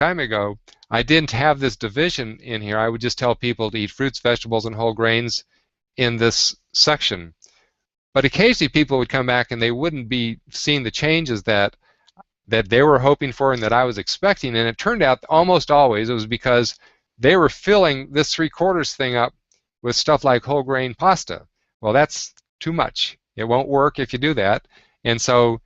time ago, I didn't have this division in here. I would just tell people to eat fruits, vegetables, and whole grains in this section. But occasionally people would come back and they wouldn't be seeing the changes that they were hoping for and that I was expecting. And it turned out almost always it was because they were filling this 3/4 thing up with stuff like whole grain pasta. Well, that's too much. It won't work if you do that. And so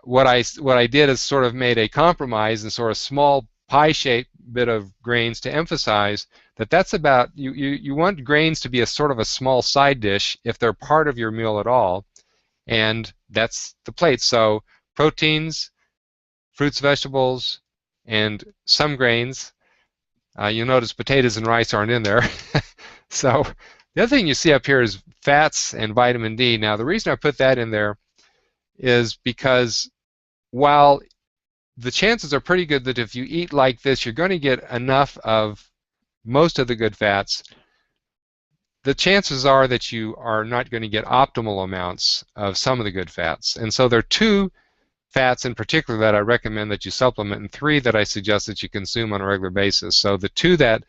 what I did is sort of made a compromise and sort of small pie-shaped bit of grains to emphasize that that's about you want grains to be a sort of a small side dish if they're part of your meal at all, and that's the plate. So proteins, fruits, vegetables, and some grains. You'll notice potatoes and rice aren't in there. So the other thing you see up here is fats and vitamin D. Now the reason I put that in there is because while the chances are pretty good that if you eat like this, you're going to get enough of most of the good fats, the chances are that you are not going to get optimal amounts of some of the good fats. And so there are two fats in particular that I recommend that you supplement, and three that I suggest that you consume on a regular basis. So the two that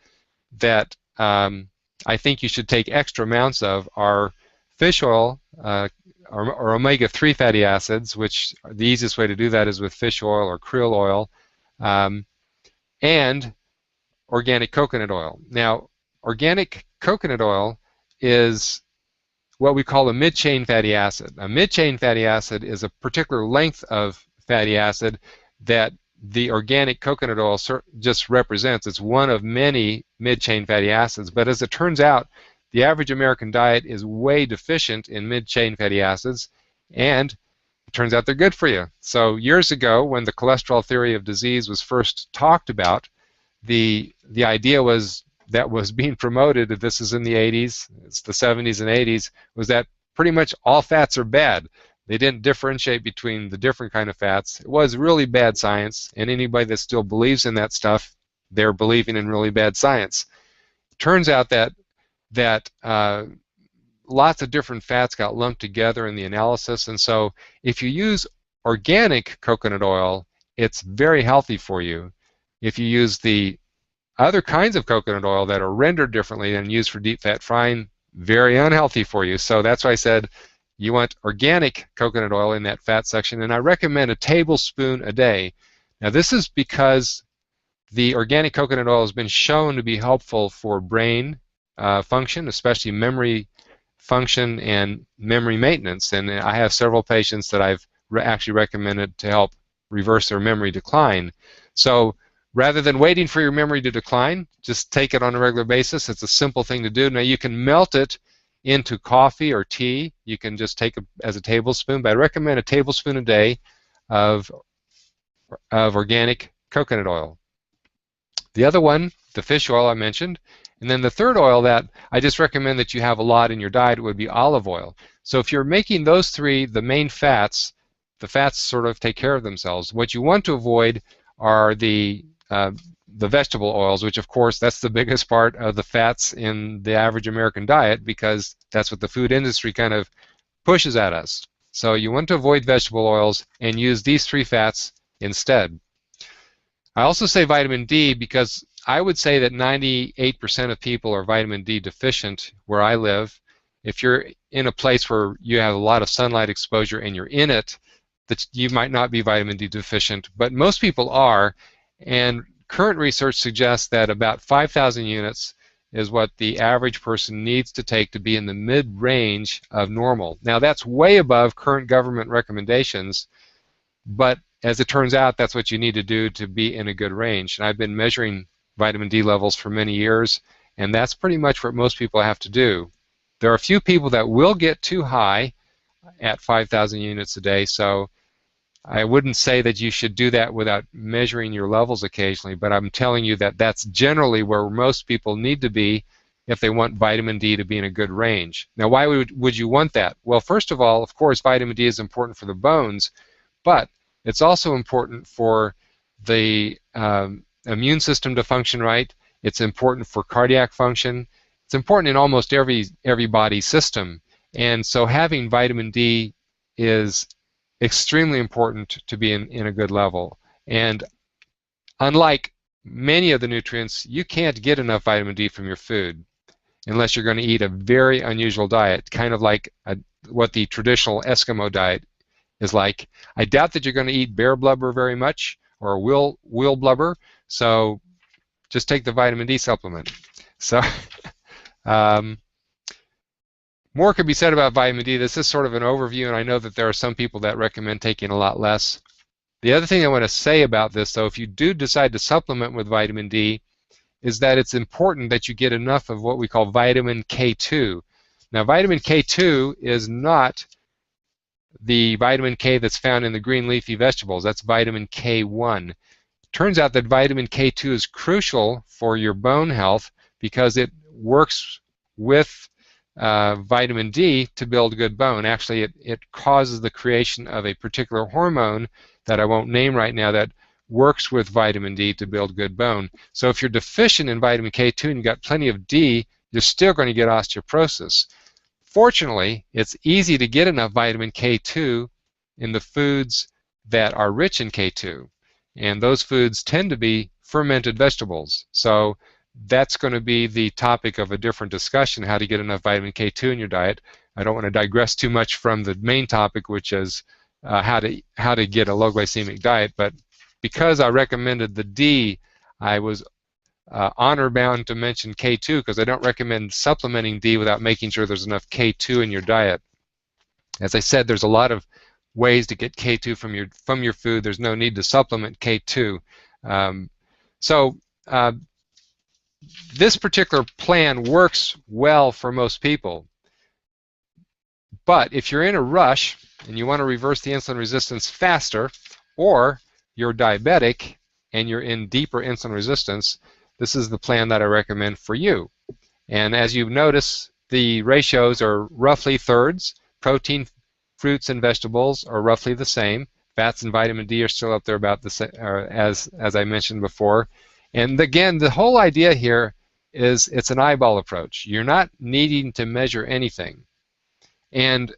I think you should take extra amounts of are fish oil, or omega-3 fatty acids, which the easiest way to do that is with fish oil or krill oil, and organic coconut oil. Now, organic coconut oil is what we call a mid-chain fatty acid. A mid-chain fatty acid is a particular length of fatty acid that the organic coconut oil just represents. It's one of many mid-chain fatty acids, but as it turns out, the average American diet is way deficient in mid-chain fatty acids, and it turns out they're good for you. So years ago, when the cholesterol theory of disease was first talked about, the idea was that was being promoted, this is in the 80s, it's the 70s and 80s, was that pretty much all fats are bad. They didn't differentiate between the different kind of fats. It was really bad science, and anybody that still believes in that stuff, they're believing in really bad science. It turns out that lots of different fats got lumped together in the analysis, and so if you use organic coconut oil, it's very healthy for you. If you use the other kinds of coconut oil that are rendered differently and used for deep fat frying, very unhealthy for you. So that's why I said you want organic coconut oil in that fat section, and I recommend a tablespoon a day. Now this is because the organic coconut oil has been shown to be helpful for brain function, especially memory function and memory maintenance. And I have several patients that I've actually recommended to help reverse their memory decline. So rather than waiting for your memory to decline, just take it on a regular basis. It's a simple thing to do. Now you can melt it into coffee or tea. You can just take it as a tablespoon, but I recommend a tablespoon a day of organic coconut oil. The other one, the fish oil I mentioned, and then the third oil that I just recommend that you have a lot in your diet would be olive oil. So if you're making those three the main fats, the fats sort of take care of themselves. What you want to avoid are the vegetable oils, which of course that's the biggest part of the fats in the average American diet because that's what the food industry kind of pushes at us. So you want to avoid vegetable oils and use these three fats instead. I also say vitamin D because I would say that 98% of people are vitamin D deficient where I live. If you're in a place where you have a lot of sunlight exposure and you're in it, that you might not be vitamin D deficient, but most people are, and current research suggests that about 5,000 units is what the average person needs to take to be in the mid-range of normal. Now that's way above current government recommendations, but as it turns out, that's what you need to do to be in a good range. And I've been measuring vitamin D levels for many years, and that's pretty much what most people have to do. There are a few people that will get too high at 5,000 units a day, so I wouldn't say that you should do that without measuring your levels occasionally, but I'm telling you that that's generally where most people need to be if they want vitamin D to be in a good range. Now, why would you want that? Well, first of all, of course, vitamin D is important for the bones, but it's also important for the immune system to function right. It's important for cardiac function. It's important in almost every body system. And so having vitamin D is extremely important to be in a good level. And unlike many of the nutrients, you can't get enough vitamin D from your food unless you're going to eat a very unusual diet, kind of like what the traditional Eskimo diet is like. I doubt that you're going to eat bear blubber very much, or will blubber, so just take the vitamin D supplement. So more could be said about vitamin D. This is sort of an overview, and I know that there are some people that recommend taking a lot less. The other thing I want to say about this, though, if you do decide to supplement with vitamin D, is that it's important that you get enough of what we call vitamin K2. Now, vitamin K2 is not the vitamin K that's found in the green leafy vegetables. That's vitamin K1. Turns out that vitamin K2 is crucial for your bone health because it works with vitamin D to build good bone. Actually, it causes the creation of a particular hormone that I won't name right now that works with vitamin D to build good bone. So if you're deficient in vitamin K2 and you've got plenty of D, you're still going to get osteoporosis. Fortunately, it's easy to get enough vitamin K2 in the foods that are rich in K2. And those foods tend to be fermented vegetables. So that's going to be the topic of a different discussion, how to get enough vitamin K2 in your diet. I don't want to digress too much from the main topic, which is how to get a low glycemic diet. But because I recommended the D, I was honor bound to mention K2 because I don't recommend supplementing D without making sure there's enough K2 in your diet. As I said, there's a lot of ways to get K2 from your food. There's no need to supplement K2. This particular plan works well for most people. But if you're in a rush and you want to reverse the insulin resistance faster, or you're diabetic and you're in deeper insulin resistance, this is the plan that I recommend for you. And as you notice, the ratios are roughly thirds. Protein, fruits, and vegetables are roughly the same. Fats and vitamin D are still up there about the same, as I mentioned before. And again, the whole idea here is it's an eyeball approach. You're not needing to measure anything. And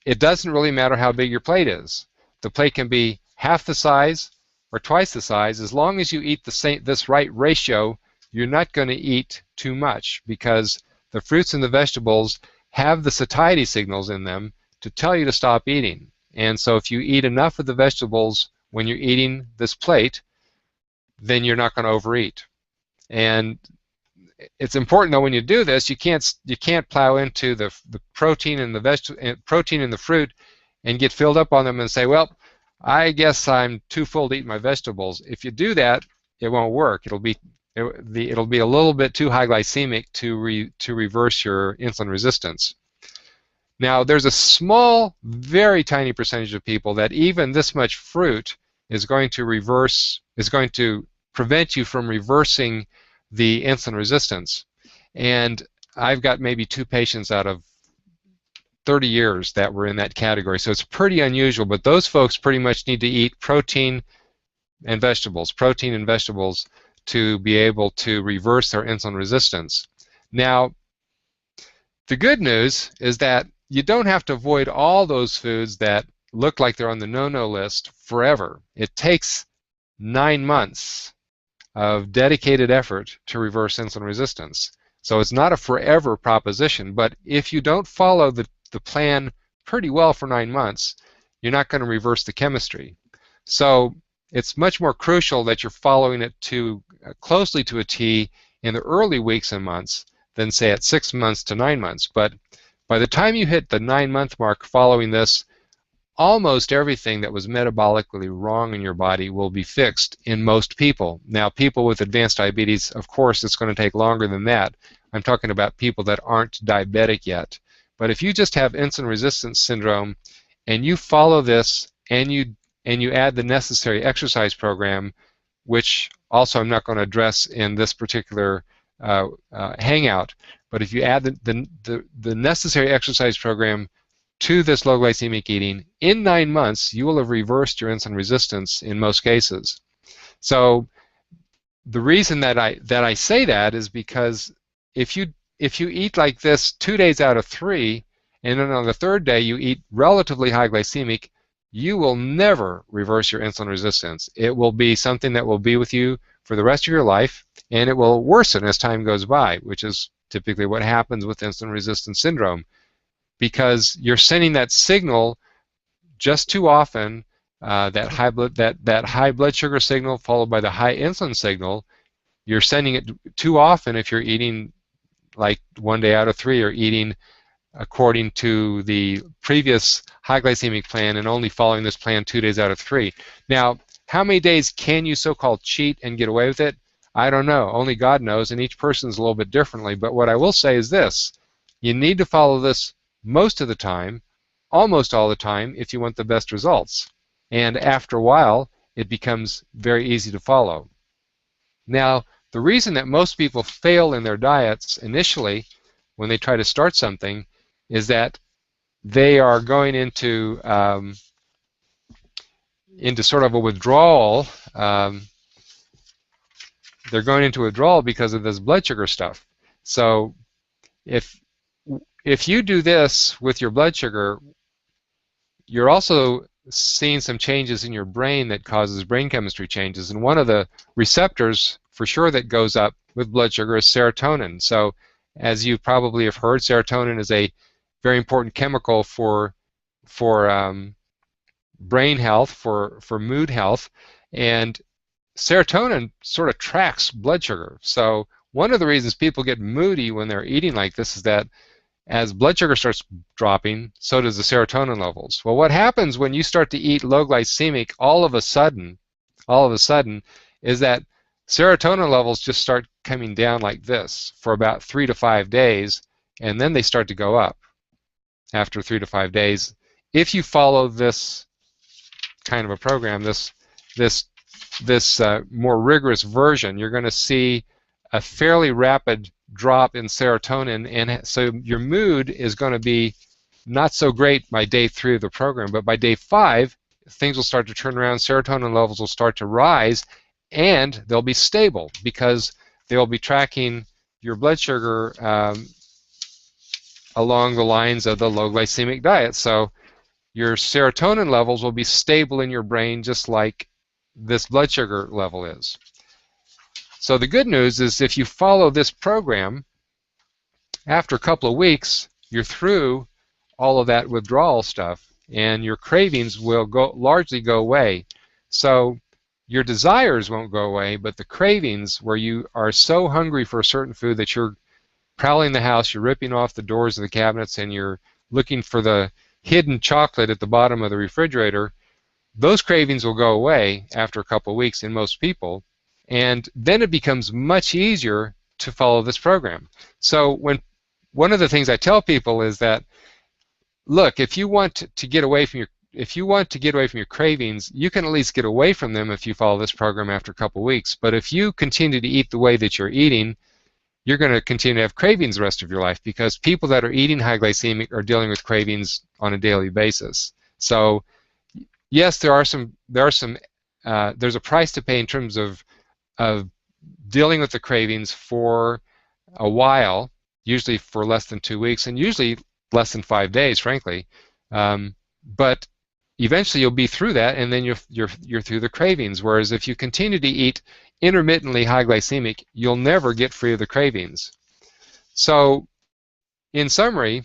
it doesn't really matter how big your plate is. The plate can be half the size or twice the size. As long as you eat this right ratio, you're not going to eat too much because the fruits and the vegetables have the satiety signals in them to tell you to stop eating. And so if you eat enough of the vegetables when you're eating this plate, then you're not going to overeat. And it's important though when you do this, you can't plow into the protein and the fruit and get filled up on them and say, well, I guess I'm too full to eat my vegetables. If you do that, it won't work. It'll be a little bit too high glycemic to reverse your insulin resistance. Now, there's a small, very tiny percentage of people that even this much fruit is going to prevent you from reversing the insulin resistance. And I've got maybe 2 patients out of 30 years that were in that category. So it's pretty unusual, but those folks pretty much need to eat protein and vegetables to be able to reverse their insulin resistance. Now, the good news is that you don't have to avoid all those foods that look like they're on the no-no list forever. It takes 9 months of dedicated effort to reverse insulin resistance. So it's not a forever proposition, but if you don't follow the plan pretty well for 9 months, you're not going to reverse the chemistry. So it's much more crucial that you're following it closely to a T in the early weeks and months than, say, at 6 months to 9 months. But by the time you hit the 9-month mark following this, almost everything that was metabolically wrong in your body will be fixed in most people. Now, people with advanced diabetes, of course, it's going to take longer than that. I'm talking about people that aren't diabetic yet. But if you just have insulin resistance syndrome and you follow this and you add the necessary exercise program, which also I'm not going to address in this particular hangout, but if you add the necessary exercise program to this low glycemic eating, in 9 months you will have reversed your insulin resistance in most cases. So the reason that I say that is because if you eat like this 2 days out of 3, and then on the 3rd day you eat relatively high glycemic, you will never reverse your insulin resistance. It will be something that will be with you for the rest of your life, and it will worsen as time goes by, which is typically what happens with insulin resistance syndrome, because you're sending that signal just too often, that high blood sugar signal followed by the high insulin signal. You're sending it too often if you're eating like 1 day out of 3, or eating according to the previous high glycemic plan and only following this plan 2 days out of 3. Now, how many days can you so-called cheat and get away with it? I don't know. Only God knows, and each person's a little bit differently. But what I will say is this: you need to follow this most of the time, almost all the time, if you want the best results. And after a while, it becomes very easy to follow. Now, the reason that most people fail in their diets initially when they try to start something is that they are going into sort of a withdrawal. They're going into withdrawal because of this blood sugar stuff. So if you do this with your blood sugar, you're also seeing some changes in your brain that causes brain chemistry changes. And one of the receptors for sure that goes up with blood sugar is serotonin. So as you probably have heard, serotonin is a very important chemical for brain health, for mood health, and serotonin sort of tracks blood sugar. So one of the reasons people get moody when they're eating like this is that as blood sugar starts dropping, so does the serotonin levels. Well, what happens when you start to eat low glycemic all of a sudden, is that serotonin levels just start coming down like this for about 3 to 5 days, and then they start to go up after 3 to 5 days. If you follow this kind of a program, this more rigorous version, you're going to see a fairly rapid drop in serotonin, and so your mood is going to be not so great by day 3 of the program, but by day 5 things will start to turn around, serotonin levels will start to rise, and they'll be stable because they'll be tracking your blood sugar along the lines of the low glycemic diet. So your serotonin levels will be stable in your brain just like this blood sugar level is. So the good news is if you follow this program, after a couple of weeks, you're through all of that withdrawal stuff, and your cravings will largely go away. So your desires won't go away, but the cravings, where you are so hungry for a certain food that you're prowling the house, you're ripping off the doors of the cabinets, and you're looking for the hidden chocolate at the bottom of the refrigerator, those cravings will go away after a couple of weeks in most people, and then it becomes much easier to follow this program. So one of the things I tell people is that, look, if you want to get away from your cravings, you can at least get away from them if you follow this program after a couple of weeks. But if you continue to eat the way that you're eating, you're going to continue to have cravings the rest of your life, because people that are eating high glycemic are dealing with cravings on a daily basis. So yes, there's a price to pay in terms of dealing with the cravings for a while, usually for less than 2 weeks, and usually less than 5 days, frankly. But eventually you'll be through that, and then you're through the cravings. Whereas if you continue to eat intermittently high glycemic, you'll never get free of the cravings. So, in summary,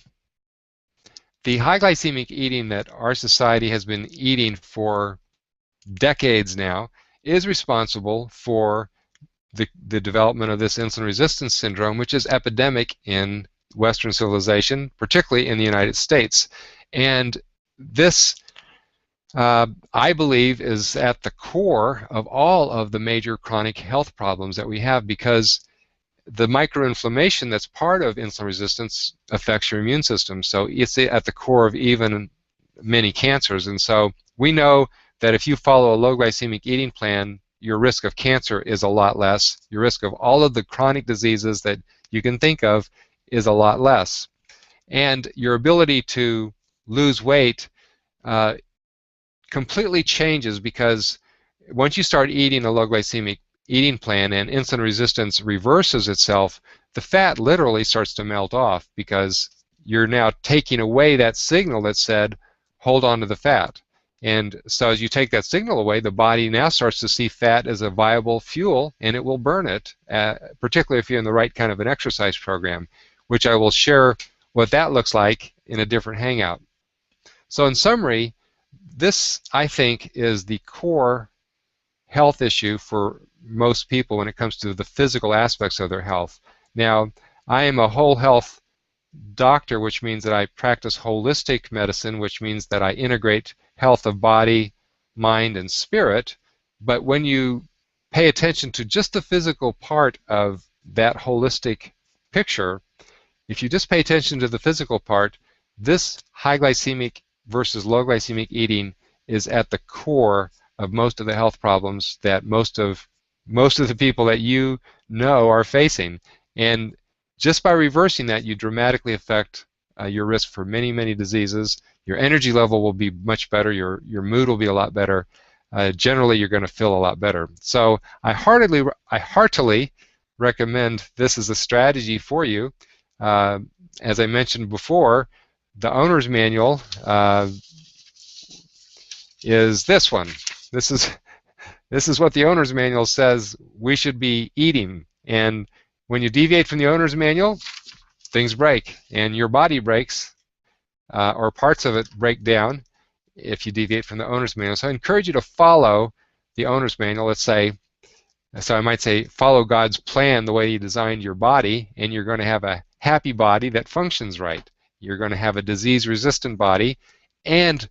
the high glycemic eating that our society has been eating for decades now is responsible for the development of this insulin resistance syndrome, which is epidemic in Western civilization, particularly in the United States. And this, I believe, is at the core of all of the major chronic health problems that we have, because the microinflammation that's part of insulin resistance affects your immune system. So it's at the core of even many cancers. And so we know that if you follow a low glycemic eating plan, your risk of cancer is a lot less. Your risk of all of the chronic diseases that you can think of is a lot less. And your ability to lose weight completely changes, because once you start eating a low glycemic eating plan and insulin resistance reverses itself, the fat literally starts to melt off, because you're now taking away that signal that said, hold on to the fat. And so as you take that signal away, the body now starts to see fat as a viable fuel, and it will burn it, particularly if you're in the right kind of an exercise program, which I will share what that looks like in a different hangout. So in summary, this, I think, is the core health issue for most people when it comes to the physical aspects of their health. Now, I am a whole health doctor, which means that I practice holistic medicine, which means that I integrate health of body, mind, and spirit. But when you pay attention to just the physical part of that holistic picture, if you just pay attention to the physical part, this high glycemic versus low glycemic eating is at the core of most of the health problems that most of the people that you know are facing. And just by reversing that, you dramatically affect your risk for many, many diseases. Your energy level will be much better. Your mood will be a lot better. Generally, you're going to feel a lot better. So I heartily recommend this as a strategy for you. As I mentioned before, the owner's manual is this one. This is what the owner's manual says we should be eating. And when you deviate from the owner's manual, things break, and your body breaks, or parts of it break down if you deviate from the owner's manual. So I encourage you to follow the owner's manual. Let's say, so I might say, follow God's plan the way He designed your body, and you're going to have a happy body that functions right. You're going to have a disease-resistant body, and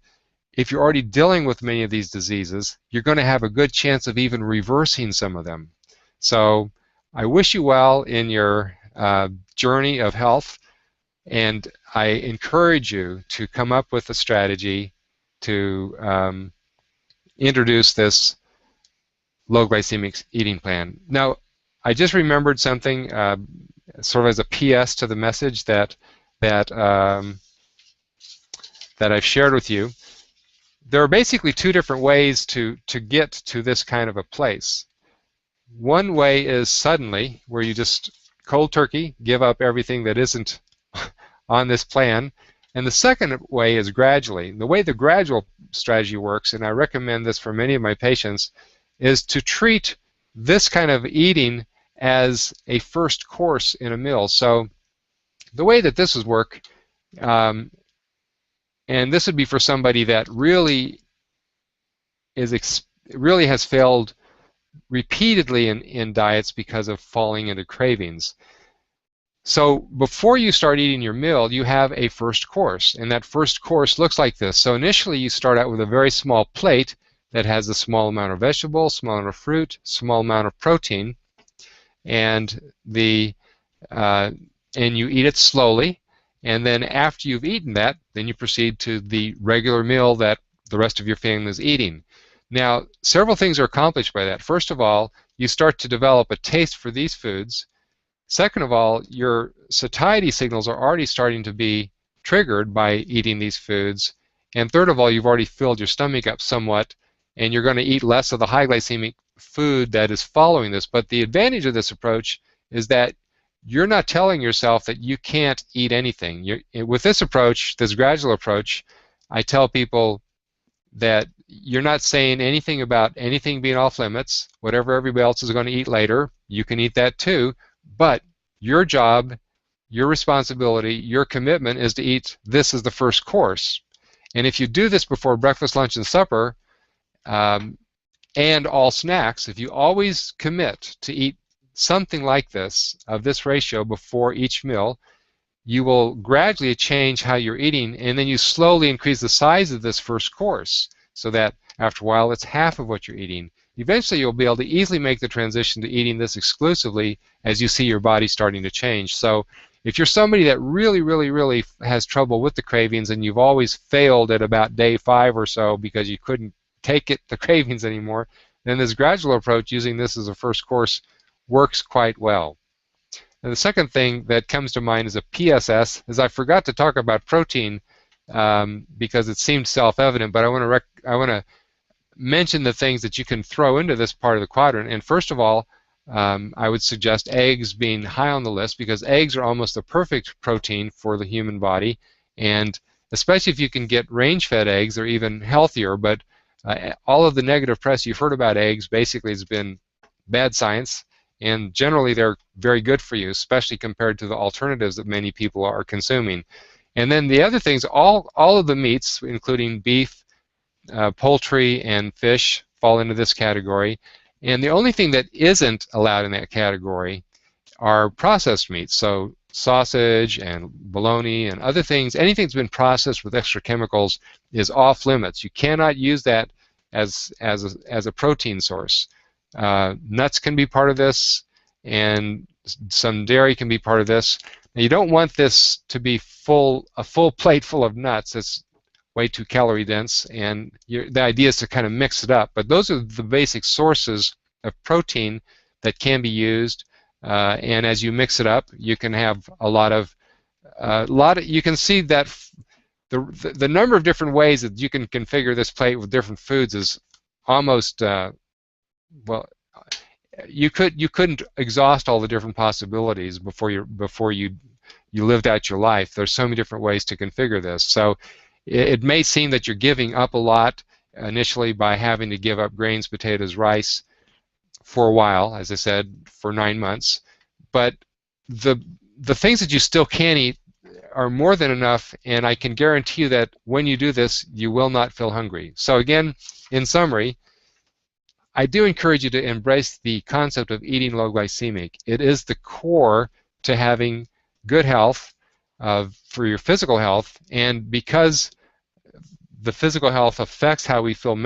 if you're already dealing with many of these diseases, you're going to have a good chance of even reversing some of them. So I wish you well in your journey of health, and I encourage you to come up with a strategy to introduce this low glycemic eating plan. Now, I just remembered something, sort of as a PS to the message that I've shared with you. There are basically two different ways to get to this kind of a place. One way is suddenly, where you just cold turkey give up everything that isn't on this plan. And the second way is gradually. The way the gradual strategy works, and I recommend this for many of my patients, is to treat this kind of eating as a first course in a meal. So the way that this would work, and this would be for somebody that really has failed repeatedly in diets because of falling into cravings. So before you start eating your meal, you have a first course, and that first course looks like this. So initially you start out with a very small plate that has a small amount of vegetables, small amount of fruit, small amount of protein, and you eat it slowly. And then after you've eaten that, then you proceed to the regular meal that the rest of your family is eating. Now, several things are accomplished by that. First of all, you start to develop a taste for these foods. Second of all, your satiety signals are already starting to be triggered by eating these foods. And third of all, you've already filled your stomach up somewhat, and you're going to eat less of the high glycemic food that is following this. But the advantage of this approach is that you're not telling yourself that you can't eat anything. With this approach, this gradual approach, I tell people that you're not saying anything about anything being off limits. Whatever everybody else is going to eat later, you can eat that too. But your job, your responsibility, your commitment is to eat this as the first course. And if you do this before breakfast, lunch, and supper, and all snacks, if you always commit to eat something like this, of this ratio before each meal, you will gradually change how you're eating, and then you slowly increase the size of this first course so that after a while it's half of what you're eating. Eventually you'll be able to easily make the transition to eating this exclusively as you see your body starting to change. So if you're somebody that really has trouble with the cravings, and you've always failed at about day 5 or so because you couldn't take the cravings anymore, then this gradual approach, using this as a first course, works quite well. And the second thing that comes to mind as a PSS is I forgot to talk about protein because it seemed self-evident, but I want to mention the things that you can throw into this part of the quadrant. And first of all, I would suggest eggs being high on the list, because eggs are almost the perfect protein for the human body, and especially if you can get range-fed eggs. They're even healthier, but all of the negative press you've heard about eggs basically has been bad science, and generally they're very good for you, especially compared to the alternatives that many people are consuming. And then the other things, all of the meats, including beef, poultry, and fish, fall into this category. And the only thing that isn't allowed in that category are processed meats. So sausage and bologna and other things, anything that's been processed with extra chemicals is off limits. You cannot use that as a protein source. Nuts can be part of this, and some dairy can be part of this. Now, you don't want this to be a full plate full of nuts. It's way too calorie dense, and the idea is to kind of mix it up. But those are the basic sources of protein that can be used. And as you mix it up, you can have a lot of you can see that the number of different ways that you can configure this plate with different foods is almost well, you couldn't exhaust all the different possibilities before you lived out your life. There's so many different ways to configure this. So it may seem that you're giving up a lot initially by having to give up grains, potatoes, rice for a while, as I said, for 9 months. But the things that you still can eat are more than enough, and I can guarantee you that when you do this, you will not feel hungry. So again, in summary, I do encourage you to embrace the concept of eating low glycemic. It is the core to having good health for your physical health, and because the physical health affects how we feel